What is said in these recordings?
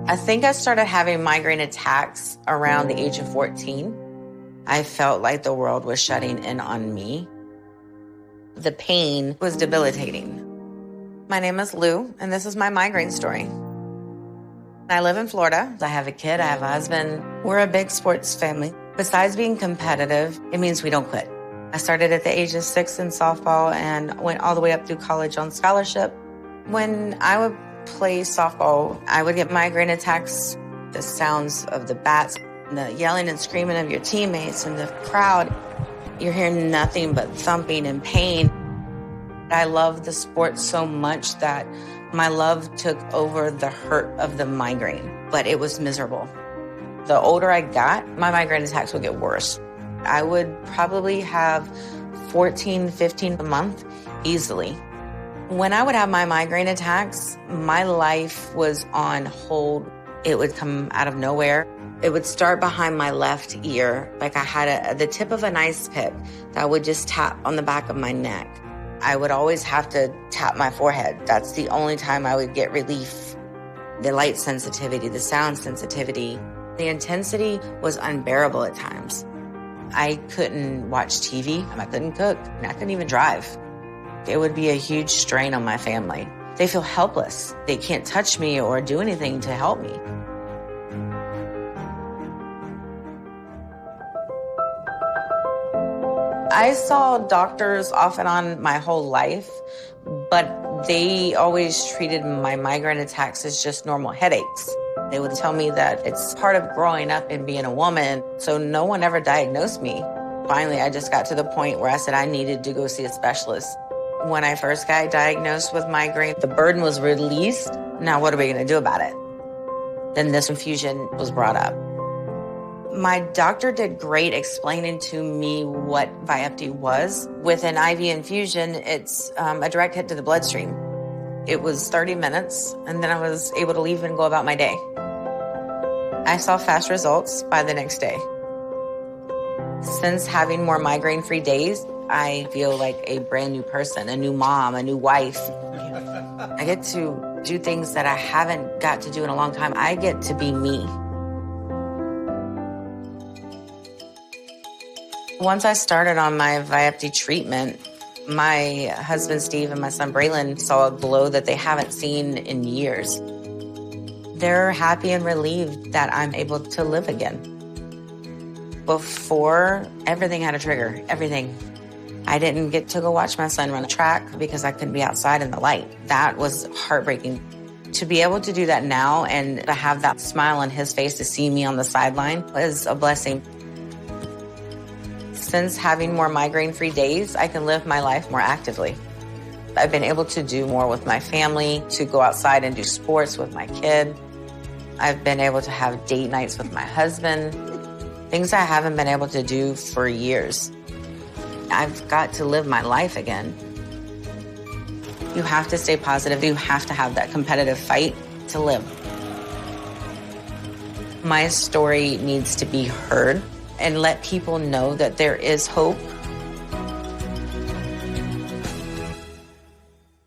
I think I started having migraine attacks around the age of 14. I felt like the world was shutting in on me. The pain was debilitating. My name is Lou, and this is my migraine story. I live in Florida. I have a kid, I have a husband. We're a big sports family. Besides being competitive, it means we don't quit. I started at the age of 6 in softball and went all the way up through college on scholarship. When I would play softball, I would get migraine attacks. The sounds of the bats, the yelling and screaming of your teammates and the crowd, you're hearing nothing but thumping and pain. I love the sport so much that my love took over the hurt of the migraine, but it was miserable. The older I got, my migraine attacks would get worse. I would probably have 14, 15 a month easily. When I would have my migraine attacks, my life was on hold. It would come out of nowhere. It would start behind my left ear, like I had the tip of an ice pick that would just tap on the back of my neck. I would always have to tap my forehead. That's the only time I would get relief. The light sensitivity, the sound sensitivity, the intensity was unbearable at times. I couldn't watch TV, I couldn't cook, and I couldn't even drive. It would be a huge strain on my family. They feel helpless. They can't touch me or do anything to help me. I saw doctors off and on my whole life, but they always treated my migraine attacks as just normal headaches. They would tell me that it's part of growing up and being a woman, so no one ever diagnosed me. Finally, I just got to the point where I said I needed to go see a specialist. When I first got diagnosed with migraine, the burden was released. Now what are we going to do about it? Then this infusion was brought up. My doctor did great explaining to me what VYEPTI was. With an IV infusion, it's a direct hit to the bloodstream. It was 30 minutes, and then I was able to leave and go about my day. I saw fast results by the next day. Since having more migraine-free days, I feel like a brand new person, a new mom, a new wife. I get to do things that I haven't got to do in a long time. I get to be me. Once I started on my VYEPTI treatment, my husband Steve and my son Braylon saw a glow that they haven't seen in years. They're happy and relieved that I'm able to live again. Before, everything had a trigger, everything. I didn't get to go watch my son run a track because I couldn't be outside in the light. That was heartbreaking. To be able to do that now and to have that smile on his face to see me on the sideline was a blessing. Since having more migraine-free days, I can live my life more actively. I've been able to do more with my family, to go outside and do sports with my kid. I've been able to have date nights with my husband, things I haven't been able to do for years. I've got to live my life again. You have to stay positive. You have to have that competitive fight to live. My story needs to be heard and let people know that there is hope.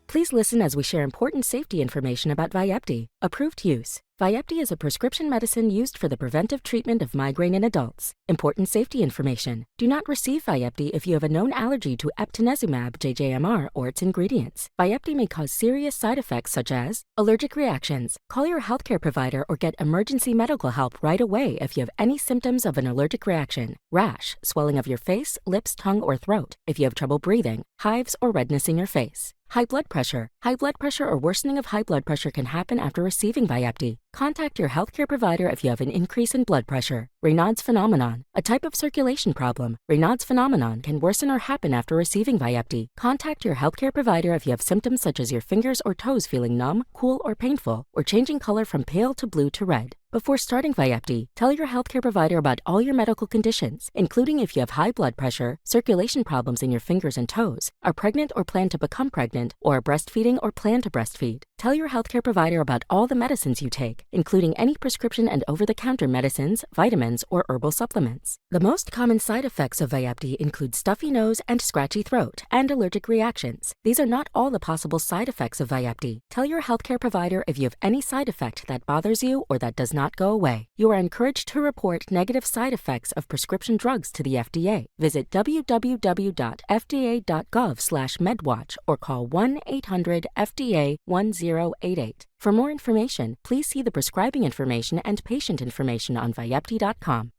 Please listen as we share important safety information about VYEPTI. Approved use. VYEPTI is a prescription medicine used for the preventive treatment of migraine in adults. Important safety information. Do not receive VYEPTI if you have a known allergy to eptinezumab-jjmr or its ingredients. VYEPTI may cause serious side effects such as allergic reactions. Call your healthcare provider or get emergency medical help right away if you have any symptoms of an allergic reaction. Rash, swelling of your face, lips, tongue, or throat. If you have trouble breathing, hives or redness in your face. High blood pressure. High blood pressure or worsening of high blood pressure can happen after receiving VYEPTI. Contact your healthcare provider if you have an increase in blood pressure. Raynaud's phenomenon, a type of circulation problem. Raynaud's phenomenon can worsen or happen after receiving VYEPTI. Contact your healthcare provider if you have symptoms such as your fingers or toes feeling numb, cool, or painful, or changing color from pale to blue to red. Before starting VYEPTI, tell your healthcare provider about all your medical conditions, including if you have high blood pressure, circulation problems in your fingers and toes, are pregnant or plan to become pregnant, or are breastfeeding or plan to breastfeed. Tell your healthcare provider about all the medicines you take, including any prescription and over-the-counter medicines, vitamins, or herbal supplements. The most common side effects of VYEPTI include stuffy nose and scratchy throat, and allergic reactions. These are not all the possible side effects of VYEPTI. Tell your healthcare provider if you have any side effect that bothers you or that does not go away. You are encouraged to report negative side effects of prescription drugs to the FDA. Visit www.fda.gov/medwatch or call 1-800-FDA-1088. For more information, please see the prescribing information and patient information on VYEPTI.com.